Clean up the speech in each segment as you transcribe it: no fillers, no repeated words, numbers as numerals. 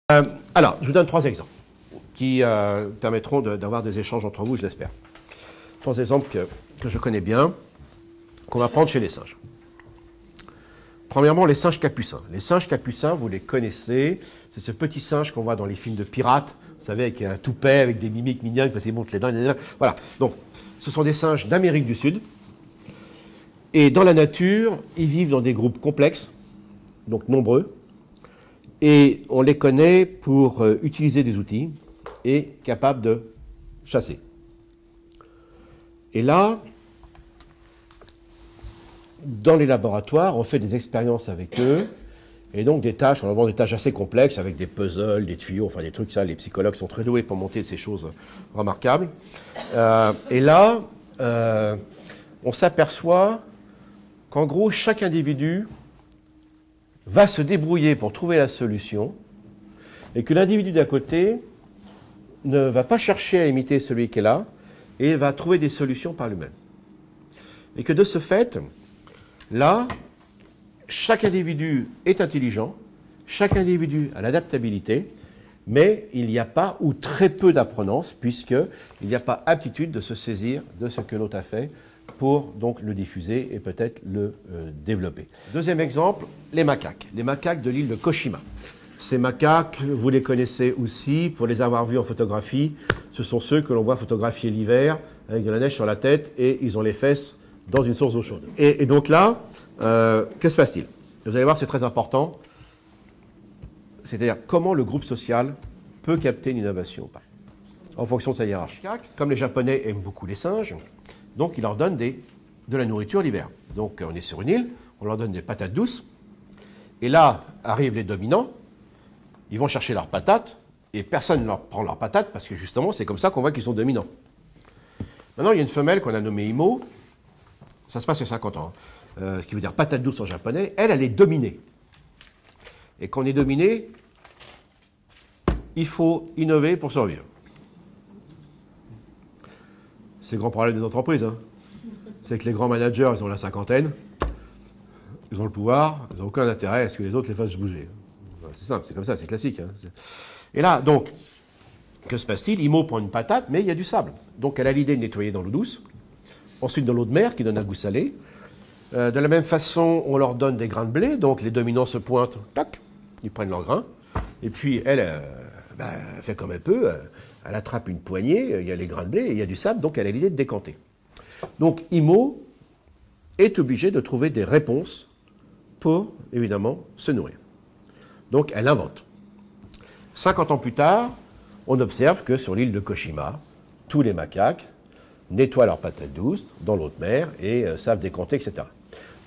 Alors, je vous donne 3 exemples qui permettront d'avoir des échanges entre vous, je l'espère. 3 exemples que je connais bien, qu'on va prendre chez les singes. Premièrement, les singes capucins. Les singes capucins, vous les connaissez, c'est ce petit singe qu'on voit dans les films de pirates, vous savez, avec un toupet, avec des mimiques mignonnes, parce qu'il monte les dents, voilà. Donc, ce sont des singes d'Amérique du Sud. Et dans la nature, ils vivent dans des groupes complexes, donc nombreux, et on les connaît pour utiliser des outils et capables de chasser. Et là, dans les laboratoires, on fait des expériences avec eux, et donc des tâches, on leur demande des tâches assez complexes, avec des puzzles, des tuyaux, enfin des trucs, ça, les psychologues sont très doués pour monter ces choses remarquables. Et là, on s'aperçoit qu'en gros, chaque individu va se débrouiller pour trouver la solution, et que l'individu d'à côté ne va pas chercher à imiter celui qui est là, et va trouver des solutions par lui-même. Et que de ce fait, là, chaque individu est intelligent, chaque individu a l'adaptabilité, mais il n'y a pas ou très peu d'apprenance, puisqu'il n'y a pas aptitude de se saisir de ce que l'autre a fait pour donc le diffuser et peut-être le développer. Deuxième exemple, les macaques. Les macaques de l'île de Koshima. Ces macaques, vous les connaissez aussi, pour les avoir vus en photographie, ce sont ceux que l'on voit photographier l'hiver avec de la neige sur la tête et ils ont les fesses dans une source d'eau chaude. Et donc là, que se passe-t-il? Vous allez voir, c'est très important. C'est-à-dire comment le groupe social peut capter une innovation ou pas, en fonction de sa hiérarchie. Comme les Japonais aiment beaucoup les singes, donc ils leur donnent de la nourriture l'hiver. Donc on est sur une île, on leur donne des patates douces, et là arrivent les dominants, ils vont chercher leurs patates, et personne ne leur prend leurs patates, parce que justement c'est comme ça qu'on voit qu'ils sont dominants. Maintenant il y a une femelle qu'on a nommée Imo, ça se passe il y a 50 ans, ce qui veut dire patate douce en japonais, elle est dominée. Et quand on est dominé, il faut innover pour survivre. C'est le grand problème des entreprises. Hein. C'est que les grands managers, ils ont la cinquantaine, ils ont le pouvoir, ils n'ont aucun intérêt à ce que les autres les fassent bouger. C'est simple, c'est comme ça, c'est classique. Hein. Et là, donc, que se passe-t-il? Imo prend une patate, mais il y a du sable. Donc elle a l'idée de nettoyer dans l'eau douce, ensuite dans l'eau de mer qui donne un goût salé. De la même façon, on leur donne des grains de blé, donc les dominants se pointent, tac, ils prennent leurs grains, et puis elle fait comme elle peut, elle attrape une poignée, il y a les grains de blé, et il y a du sable, donc elle a l'idée de décanter. Donc Imo est obligée de trouver des réponses pour, évidemment, se nourrir. Donc elle invente. 50 ans plus tard, on observe que sur l'île de Koshima, tous les macaques nettoient leurs patates douces dans l'eau de mer et savent décanter, etc.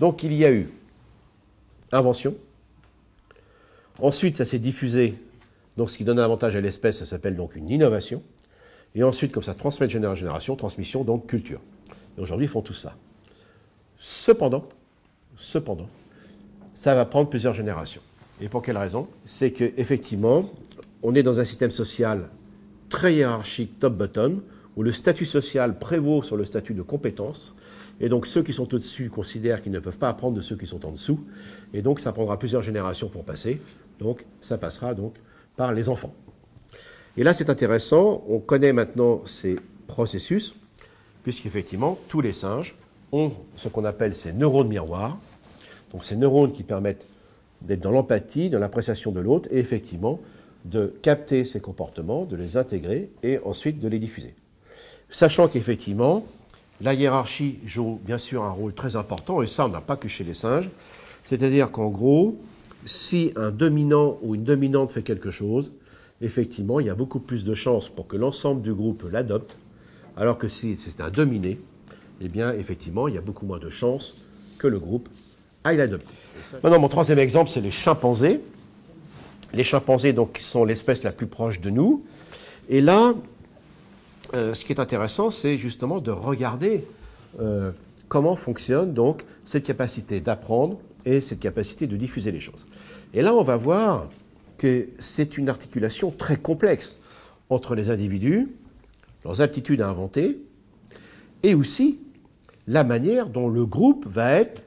Donc il y a eu invention. Ensuite, ça s'est diffusé. Donc ce qui donne un avantage à l'espèce, ça s'appelle donc une innovation. Et ensuite, comme ça se transmet de génération en génération, transmission, donc culture. Et aujourd'hui, ils font tout ça. Cependant, ça va prendre plusieurs générations. Et pour quelle raison? C'est qu'effectivement, on est dans un système social très hiérarchique, top-bottom, où le statut social prévaut sur le statut de compétence. Et donc ceux qui sont au-dessus considèrent qu'ils ne peuvent pas apprendre de ceux qui sont en dessous. Et donc ça prendra plusieurs générations pour passer. Donc ça passera donc par les enfants. Et là c'est intéressant, on connaît maintenant ces processus, puisqu'effectivement tous les singes ont ce qu'on appelle ces neurones miroirs. Donc ces neurones qui permettent d'être dans l'empathie, dans l'appréciation de l'autre, et effectivement de capter ces comportements, de les intégrer et ensuite de les diffuser. Sachant qu'effectivement, la hiérarchie joue bien sûr un rôle très important, et ça on n'a pas que chez les singes, c'est-à-dire qu'en gros, si un dominant ou une dominante fait quelque chose, effectivement, il y a beaucoup plus de chances pour que l'ensemble du groupe l'adopte, alors que si c'est un dominé, eh bien, effectivement, il y a beaucoup moins de chances que le groupe aille l'adopter. Maintenant, mon troisième exemple, c'est les chimpanzés. Les chimpanzés, donc, sont l'espèce la plus proche de nous. Et là, ce qui est intéressant, c'est justement de regarder comment fonctionne donc cette capacité d'apprendre et cette capacité de diffuser les choses. Et là, on va voir que c'est une articulation très complexe entre les individus, leurs aptitudes à inventer, et aussi la manière dont le groupe va être,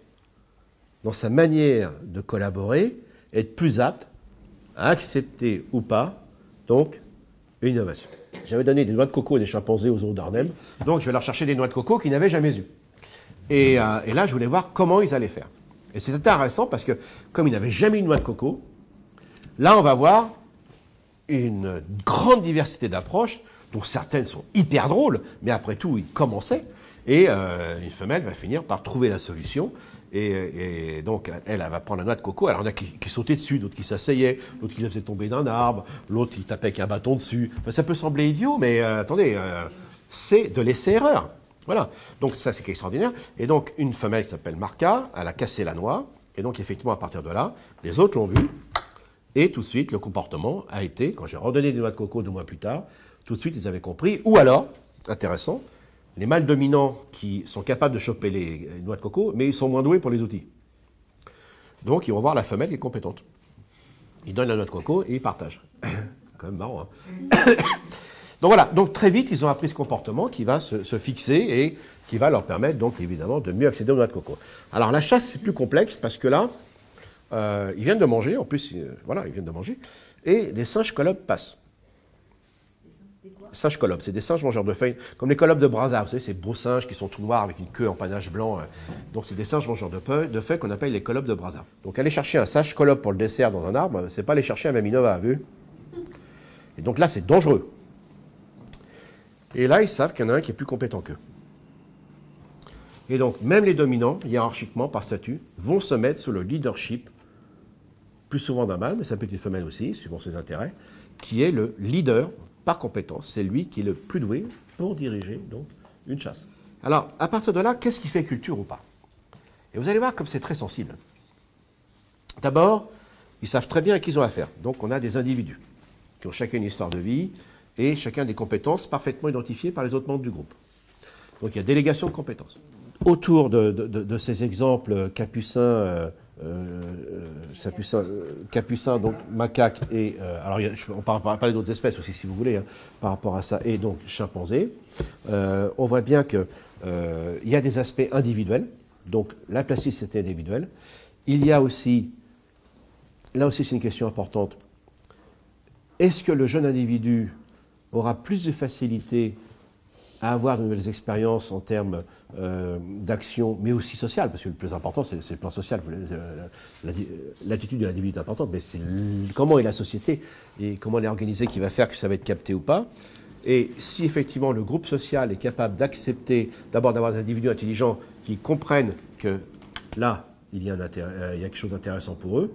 dans sa manière de collaborer, être plus apte à accepter ou pas, donc, une innovation. J'avais donné des noix de coco à des chimpanzés aux zoos d'Arnhem, donc je vais leur chercher des noix de coco qu'ils n'avaient jamais eues. Et là, je voulais voir comment ils allaient faire. Et c'est intéressant parce que, comme ils n'avaient jamais eu de noix de coco, là, on va voir une grande diversité d'approches, dont certaines sont hyper drôles, mais après tout, ils commençaient. Et une femelle va finir par trouver la solution. Et donc, elle va prendre la noix de coco. Alors, il y en a qui sautaient dessus, d'autres qui s'asseyaient, d'autres qui la faisaient tomber d'un arbre, l'autre qui tapait avec un bâton dessus. Enfin, ça peut sembler idiot, mais attendez, c'est de l'essai-erreur. Voilà. Donc, ça, c'est extraordinaire. Et donc, une femelle qui s'appelle Marca, elle a cassé la noix. Et donc, effectivement, à partir de là, les autres l'ont vu. Et tout de suite, le comportement a été, quand j'ai redonné des noix de coco 2 mois plus tard, tout de suite, ils avaient compris. Ou alors, intéressant, les mâles dominants qui sont capables de choper les noix de coco, mais ils sont moins doués pour les outils. Donc, ils vont voir la femelle qui est compétente. Ils donnent la noix de coco et ils partagent. Quand même marrant, hein. Donc voilà, donc très vite, ils ont appris ce comportement qui va se fixer et qui va leur permettre, donc évidemment, de mieux accéder aux noix de coco. Alors la chasse, c'est plus complexe parce que là, ils viennent de manger, en plus, voilà, ils viennent de manger, et les singes colobes passent. Singes colobes, c'est des singes mangeurs de feuilles, comme les colobes de Brazza, vous savez, ces beaux singes qui sont tout noirs avec une queue en panache blanc. Donc c'est des singes mangeurs de feuilles qu'on appelle les colobes de Brazza. Donc aller chercher un singe colobe pour le dessert dans un arbre, c'est pas aller chercher un Maminova, vu? Et donc là, c'est dangereux. Et là, ils savent qu'il y en a un qui est plus compétent qu'eux. Et donc, même les dominants, hiérarchiquement, par statut, vont se mettre sous le leadership, plus souvent d'un mâle, mais ça peut être une femelle aussi, suivant ses intérêts, qui est le leader par compétence. C'est lui qui est le plus doué pour diriger donc une chasse. Alors, à partir de là, qu'est-ce qui fait culture ou pas? Et vous allez voir comme c'est très sensible. D'abord, ils savent très bien à qui ils ont affaire. Donc, on a des individus qui ont chacun une histoire de vie et chacun des compétences parfaitement identifiées par les autres membres du groupe. Donc, il y a délégation de compétences. Autour de ces exemples capucins, donc macaque et... alors, on peut parler d'autres espèces aussi, si vous voulez, hein, par rapport à ça, et donc chimpanzé. On voit bien qu'il y a des aspects individuels, donc la plasticité individuelle. Il y a aussi, là aussi c'est une question importante, est-ce que le jeune individu aura plus de facilité à avoir de nouvelles expériences en termes d'action, mais aussi sociale, parce que le plus important, c'est le plan social. L'attitude de l'individu est importante, mais c'est comment est la société et comment elle est organisée qui va faire que ça va être capté ou pas. Et si effectivement le groupe social est capable d'accepter, d'abord d'avoir des individus intelligents qui comprennent que là, il y a quelque chose d'intéressant pour eux,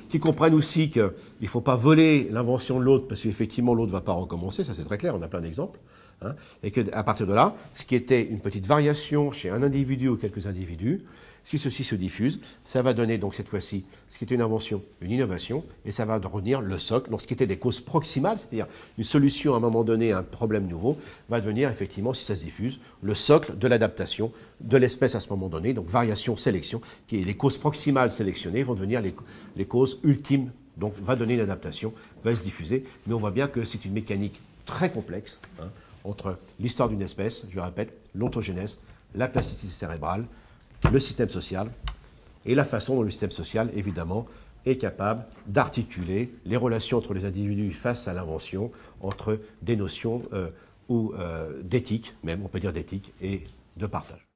qui comprennent aussi qu'il ne faut pas voler l'invention de l'autre, parce qu'effectivement l'autre ne va pas recommencer, ça c'est très clair, on a plein d'exemples. Hein, et qu'à partir de là, ce qui était une petite variation chez un individu ou quelques individus, si ceci se diffuse, ça va donner donc cette fois-ci ce qui était une invention, une innovation, et ça va revenir le socle. Donc ce qui était des causes proximales, c'est-à-dire une solution à un moment donné à un problème nouveau, va devenir effectivement, si ça se diffuse, le socle de l'adaptation de l'espèce à ce moment donné. Donc variation, sélection, qui est les causes proximales sélectionnées vont devenir les causes ultimes. Donc va donner une adaptation, va se diffuser. Mais on voit bien que c'est une mécanique très complexe, hein, entre l'histoire d'une espèce, je le répète, l'ontogénèse, la plasticité cérébrale, le système social, et la façon dont le système social, évidemment, est capable d'articuler les relations entre les individus face à l'invention, entre des notions d'éthique, même on peut dire d'éthique, et de partage.